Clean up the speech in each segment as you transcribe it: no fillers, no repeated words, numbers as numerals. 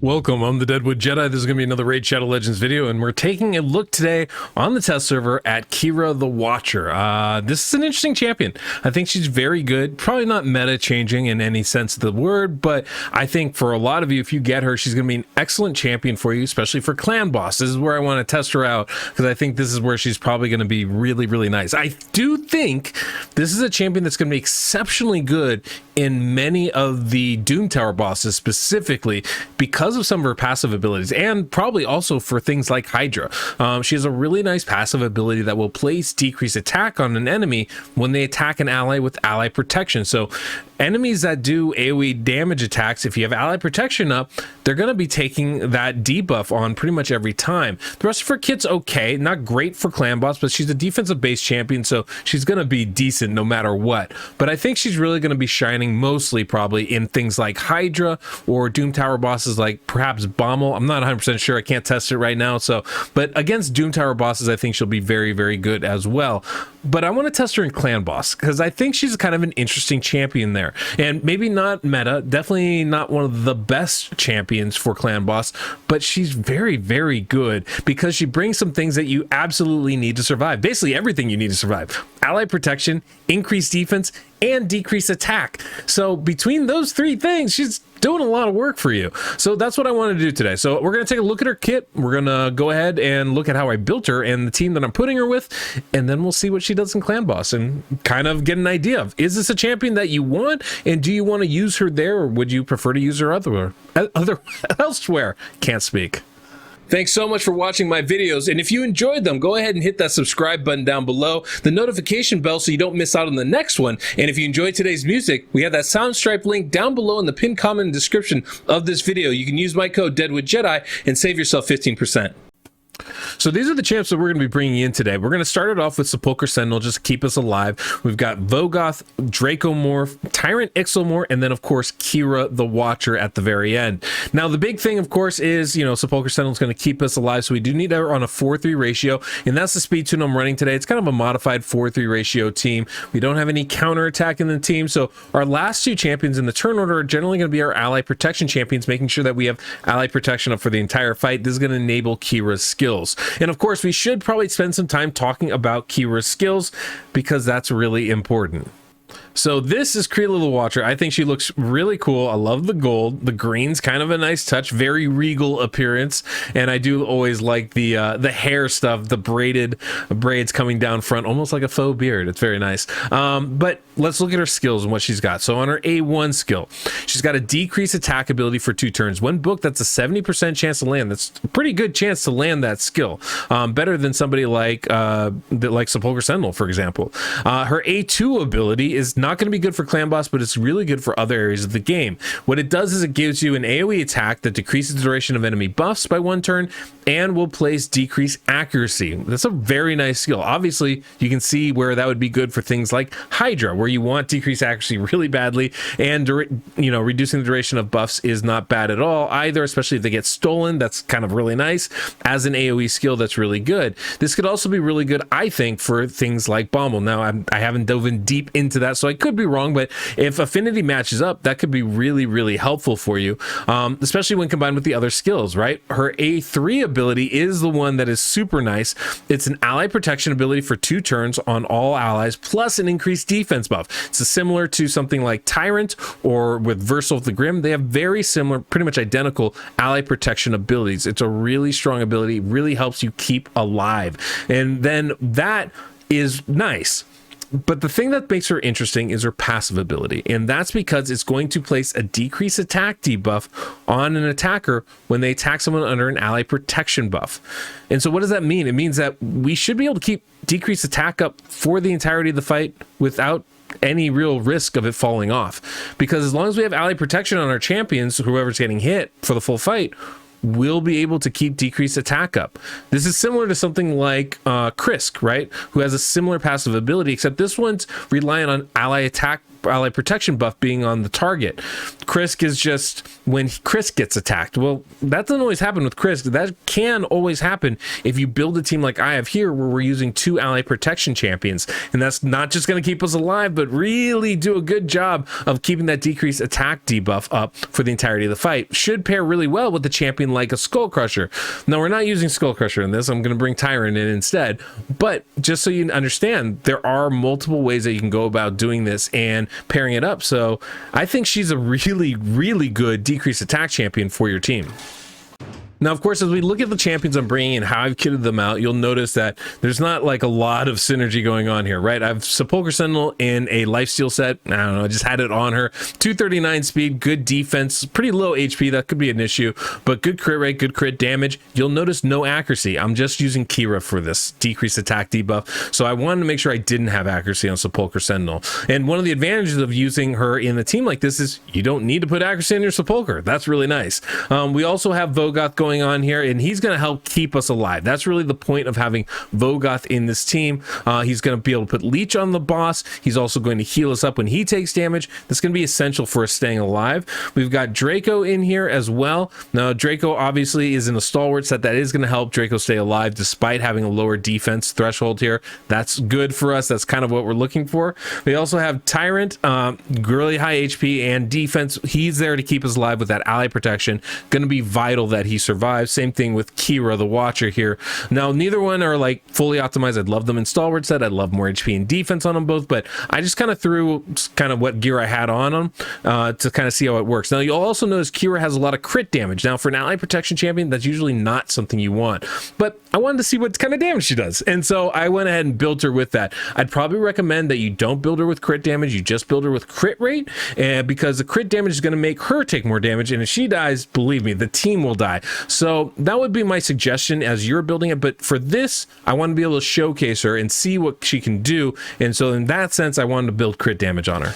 Welcome, I'm the Deadwood Jedi. This is going to be another Raid Shadow Legends video, and we're taking a look today on the test server at Keeyra the Watcher. This is an interesting champion. I think she's very good. Probably not meta changing in any sense of the word, but I think for a lot of you, if you get her, she's going to be an excellent champion for you, especially for clan boss. This is where I want to test her out, because I think this is where she's probably going to be really, really nice. I do think this is a champion that's going to be exceptionally good in many of the Doom Tower bosses, specifically because of some of her passive abilities, and probably also for things like Hydra. She has a really nice passive ability that will place decreased attack on an enemy when they attack an ally with ally protection. So enemies that do AoE damage attacks, if you have ally protection up, they're going to be taking that debuff on pretty much every time. The rest of her kit's okay, not great for clan boss, but she's a defensive based champion, so she's going to be decent no matter what. But I think she's really going to be shining mostly probably in things like Hydra or Doom Tower bosses like perhaps Bommel. I'm not 100% sure, I can't test it right now. So, but against Doom Tower bosses, I think she'll be very, very good as well. But I want to test her in clan boss because I think she's kind of an interesting champion there, and maybe not meta, definitely not one of the best champions for clan boss, but she's very, very good because she brings some things that you absolutely need to survive. Basically everything you need to survive: ally protection, increased defense, and decreased attack. So between those three things, she's doing a lot of work for you. So that's what I want to do today. So we're going to take a look at her kit. We're going to go ahead and look at how I built her and the team that I'm putting her with, and then we'll see what she does in clan boss and kind of get an idea of, is this a champion that you want, and do you want to use her there, or would you prefer to use her elsewhere? Can't speak. Thanks so much for watching my videos, and if you enjoyed them, go ahead and hit that subscribe button down below, the notification bell so you don't miss out on the next one. And if you enjoyed today's music, we have that Soundstripe link down below in the pinned comment and description of this video. You can use my code DeadwoodJedi and save yourself 15%. So these are the champs that we're going to be bringing in today. We're going to start it off with Sepulchre Sentinel, just to keep us alive. We've got Vogoth, Dracomorph, Tyrant Ixelmore, and then of course Keeyra the Watcher at the very end. Now the big thing, of course, is, you know, Sepulchre Sentinel is going to keep us alive, so we do need her on a 4-3 ratio, and that's the speed tune I'm running today. It's kind of a modified 4-3 ratio team. We don't have any counter attack in the team, so our last two champions in the turn order are generally going to be our ally protection champions, making sure that we have ally protection up for the entire fight. This is going to enable Keeyra's skills. And of course, we should probably spend some time talking about Keeyra's skills because that's really important. So this is Keeyra the Watcher. I think she looks really cool. I love the gold. The green's kind of a nice touch, very regal appearance, and I do always like the hair stuff, the braids coming down front, almost like a faux beard. It's very nice. But let's look at her skills and what she's got. So on her A1 skill, she's got a decreased attack ability for 2 turns. When booked, that's a 70% chance to land. That's a pretty good chance to land that skill. Better than somebody like Sepulchre Sentinel, for example. Her A2 ability is not going to be good for clan boss, but it's really good for other areas of the game. What it does is it gives you an AoE attack that decreases the duration of enemy buffs by 1 turn and will place decreased accuracy. That's a very nice skill. Obviously, you can see where that would be good for things like Hydra, where you want decreased accuracy really badly, and reducing the duration of buffs is not bad at all either, especially if they get stolen. That's kind of really nice. As an AoE skill, that's really good. This could also be really good, I think, for things like Bommel. Now, I haven't dove in deep into that, so I could be wrong, but if affinity matches up, that could be really, really helpful for you, especially when combined with the other skills, right? Her A3 ability is the one that is super nice. It's an ally protection ability for 2 turns on all allies, plus an increased defense buff. It's similar to something like Tyrant or with Versal of the Grim. They have very similar, pretty much identical ally protection abilities. It's a really strong ability, really helps you keep alive. And then that is nice. But the thing that makes her interesting is her passive ability, and that's because it's going to place a decreased attack debuff on an attacker when they attack someone under an ally protection buff. And so what does that mean? It means that we should be able to keep decreased attack up for the entirety of the fight without any real risk of it falling off, because as long as we have ally protection on our champions, whoever's getting hit for the full fight, will be able to keep decreased attack up. This is similar to something like Krisk, right? Who has a similar passive ability, except this one's reliant on ally attack ally protection buff being on the target. Krisk is just when Krisk gets attacked. Well, that doesn't always happen with Krisk. That can always happen if you build a team like I have here, where we're using 2 ally protection champions, and that's not just going to keep us alive, but really do a good job of keeping that decreased attack debuff up for the entirety of the fight. Should pair really well with a champion like a Skull Crusher. Now, we're not using Skull Crusher in this. I'm going to bring Tyrant in instead, but just so you understand, there are multiple ways that you can go about doing this and pairing it up. So I think she's a really, really good decreased attack champion for your team. Now, of course, as we look at the champions I'm bringing and how I've kitted them out, you'll notice that there's not like a lot of synergy going on here, right? I've Sepulchre Sentinel in a lifesteal set. I don't know, I just had it on her. 239 speed, good defense, pretty low HP. That could be an issue, but good crit rate, good crit damage. You'll notice no accuracy. I'm just using Keeyra for this decreased attack debuff. So I wanted to make sure I didn't have accuracy on Sepulchre Sentinel. And one of the advantages of using her in the team like this is you don't need to put accuracy in your Sepulchre. That's really nice. We also have Vogoth going on here, and he's going to help keep us alive. That's really the point of having Vogoth in this team. He's going to be able to put Leech on the boss. He's also going to heal us up when he takes damage. That's going to be essential for us staying alive. We've got Draco in here as well. Now, Draco obviously is in a stalwart set. That is going to help Draco stay alive despite having a lower defense threshold here. That's good for us. That's kind of what we're looking for. We also have Tyrant, really high HP and defense. He's there to keep us alive with that ally protection. Going to be vital that he survives. Same thing with Keeyra the Watcher here. Now, neither one are like fully optimized. I'd love them in stalwart set. I'd love more HP and defense on them both, but I just kind of threw kind of what gear I had on them to kind of see how it works. Now, you'll also notice Keeyra has a lot of crit damage. Now, for an ally protection champion, that's usually not something you want, but I wanted to see what kind of damage she does, and so I went ahead and built her with that. I'd probably recommend that you don't build her with crit damage. You just build her with crit rate, and because the crit damage is going to make her take more damage, and if she dies, believe me, the team will die. So that would be my suggestion as you're building it. But for this, I want to be able to showcase her and see what she can do. And so in that sense, I wanted to build crit damage on her.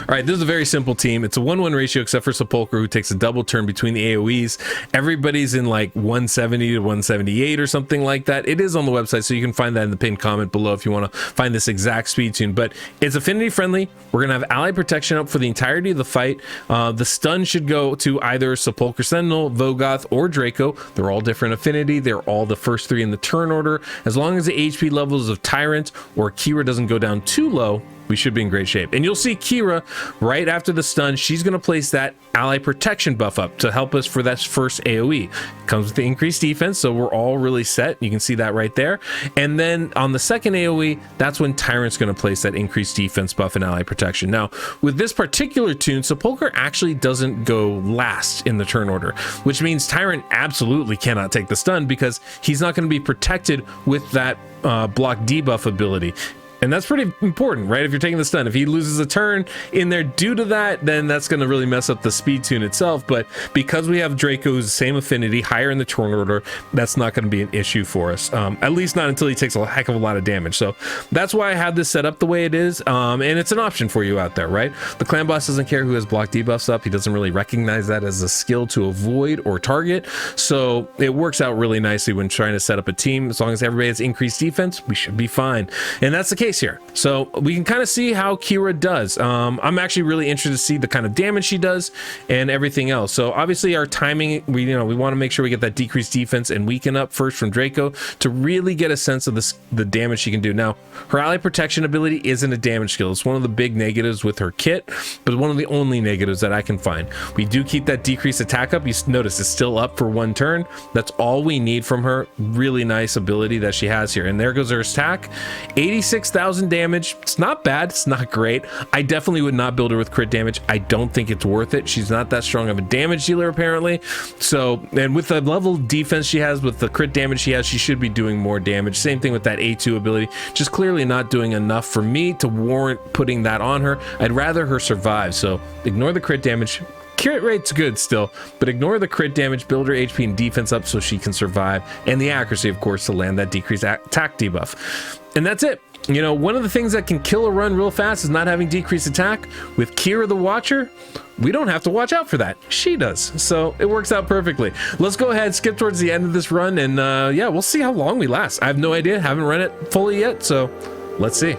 All right, this is a very simple team. It's a 1-1 ratio except for Sepulchre, who takes a double turn between the AoEs. Everybody's in like 170 to 178 or something like that. It is on the website, so you can find that in the pinned comment below if you want to find this exact speed tune. But it's affinity friendly. We're going to have ally protection up for the entirety of the fight. The stun should go to either Sepulchre Sentinel, Vogoth, or Draco. They're all different affinity. They're all the first 3 in the turn order. As long as the HP levels of Tyrant or Keeyra doesn't go down too low, we should be in great shape. And you'll see Keeyra right after the stun. She's going to place that ally protection buff up to help us for that first AoE. Comes with the increased defense, so we're all really set. You can see that right there. And then on the second AoE, that's when Tyrant's going to place that increased defense buff and ally protection. Now, with this particular tune, Sepulchre actually doesn't go last in the turn order, which means Tyrant absolutely cannot take the stun because he's not going to be protected with that block debuff ability. And that's pretty important, right? If you're taking the stun, if he loses a turn in there due to that, then that's going to really mess up the speed tune itself. But because we have Draco's same affinity, higher in the turn order, that's not going to be an issue for us. At least not until he takes a heck of a lot of damage. So that's why I had this set up the way it is. And it's an option for you out there, right? The clan boss doesn't care who has block debuffs up. He doesn't really recognize that as a skill to avoid or target. So it works out really nicely when trying to set up a team. As long as everybody has increased defense, we should be fine. And that's the case here. So we can kind of see how Keeyra does. I'm actually really interested to see the kind of damage she does and everything else. So obviously our timing, we want to make sure we get that decreased defense and weaken up first from Draco to really get a sense of the damage she can do. Now, her ally protection ability isn't a damage skill. It's one of the big negatives with her kit, but one of the only negatives that I can find. We do keep that decreased attack up. You notice it's still up for 1 turn. That's all we need from her. Really nice ability that she has here. And there goes her attack. 86,000 damage. It's not bad. It's not great. I definitely would not build her with crit damage. I don't think it's worth it. She's not that strong of a damage dealer apparently. So, and with the level of defense she has, with the crit damage she has, she should be doing more damage. Same thing with that A2 ability. Just clearly not doing enough for me to warrant putting that on her. I'd rather her survive. So ignore the crit damage. Crit rate's good still, but ignore the crit damage, build her HP and defense up so she can survive, and the accuracy, of course, to land that decreased attack debuff. And that's it. One of the things that can kill a run real fast is not having decreased attack. With Keeyra the Watcher, we don't have to watch out for that. She does. So it works out perfectly. Let's go ahead, skip towards the end of this run, and yeah, we'll see how long we last. I have no idea. Haven't run it fully yet, so let's see.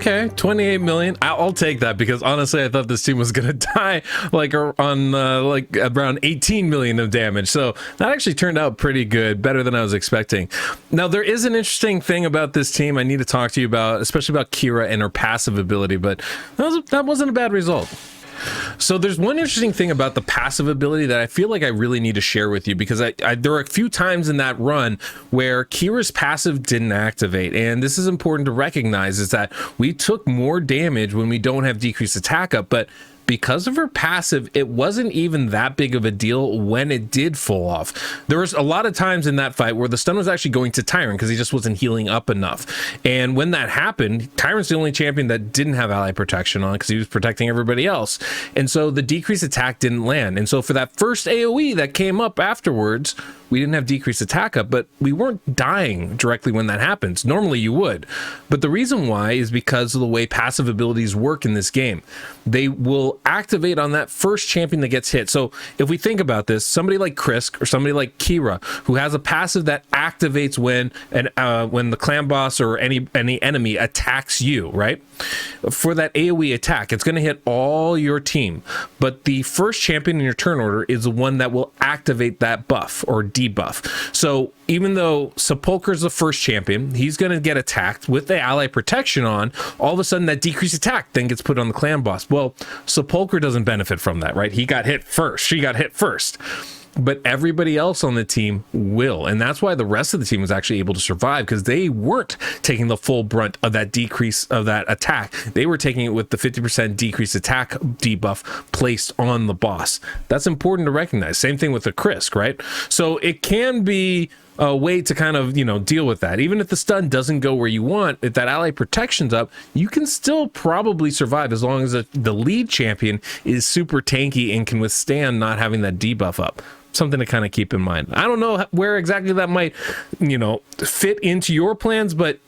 Okay, 28 million. I'll take that, because honestly, I thought this team was gonna die like on like around 18 million of damage. So that actually turned out pretty good, better than I was expecting. Now, there is an interesting thing about this team I need to talk to you about, especially about Keeyra and her passive ability, but that wasn't a bad result. So there's one interesting thing about the passive ability that I feel like I really need to share with you, because there are a few times in that run where Keeyra's passive didn't activate, and this is important to recognize, is that we took more damage when we don't have decreased attack up, but because of her passive, it wasn't even that big of a deal when it did fall off. There was a lot of times in that fight where the stun was actually going to Tyrant because he just wasn't healing up enough. And when that happened, Tyrant's the only champion that didn't have ally protection on because he was protecting everybody else. And so the decreased attack didn't land. And so for that first AoE that came up afterwards, we didn't have decreased attack up, but we weren't dying directly when that happens. Normally you would. But the reason why is because of the way passive abilities work in this game. They will activate on that first champion that gets hit. So if we think about this, somebody like Krisk or somebody like Keeyra, who has a passive that activates when the clan boss or any enemy attacks you, right? For that AoE attack, it's going to hit all your team. But the first champion in your turn order is the one that will activate that buff or debuff. So even though Sepulchre's the first champion, he's going to get attacked with the ally protection on. All of a sudden, that decreased attack then gets put on the clan boss. Well, Sepulchre doesn't benefit from that, right? He got hit first. She got hit first. But everybody else on the team will. And that's why the rest of the team was actually able to survive, because they weren't taking the full brunt of that decrease of that attack. They were taking it with the 50% decreased attack debuff placed on the boss. That's important to recognize. Same thing with the Krisk, right? So it can be a way to kind of, deal with that. Even if the stun doesn't go where you want, if that ally protection's up, you can still probably survive as long as the lead champion is super tanky and can withstand not having that debuff up. Something to kind of keep in mind. I don't know where exactly that might, fit into your plans, but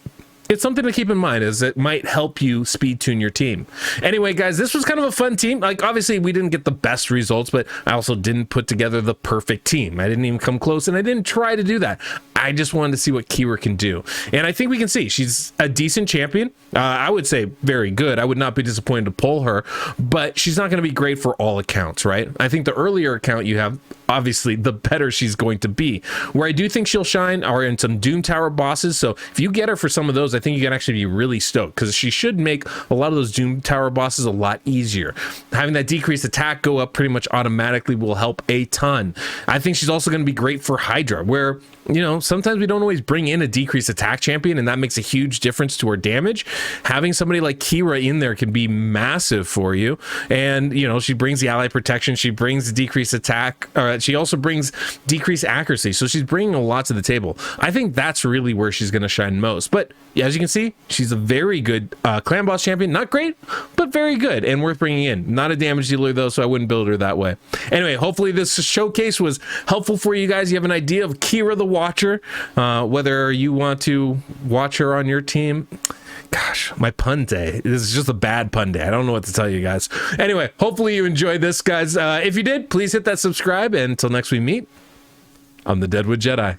it's something to keep in mind, as it might help you speed tune your team. Anyway, guys, this was kind of a fun team. Like, obviously we didn't get the best results, but I also didn't put together the perfect team. I didn't even come close, and I didn't try to do that. I just wanted to see what Keeyra can do. And I think we can see she's a decent champion. I would say very good. I would not be disappointed to pull her, but she's not going to be great for all accounts, right? I think the earlier account you have, obviously, the better she's going to be. Where I do think she'll shine are in some Doom Tower bosses. So if you get her for some of those, I think you can actually be really stoked, because she should make a lot of those Doom Tower bosses a lot easier. Having that decreased attack go up pretty much automatically will help a ton. I think she's also going to be great for Hydra, where sometimes we don't always bring in a decreased attack champion, and that makes a huge difference to her damage. Having somebody like Keeyra in there can be massive for you. And, she brings the ally protection. She brings the decreased attack. She also brings decreased accuracy. So she's bringing a lot to the table. I think that's really where she's going to shine most. But as you can see, she's a very good clan boss champion. Not great, but very good and worth bringing in. Not a damage dealer, though, so I wouldn't build her that way. Anyway, hopefully this showcase was helpful for you guys. You have an idea of Keeyra the Watcher, whether you want to watch her on your team. Gosh, my pun day. This is just a bad pun day. I don't know what to tell you guys. Anyway, hopefully you enjoyed this, guys. If you did, please hit that subscribe. And until next we meet, I'm the Deadwood Jedi.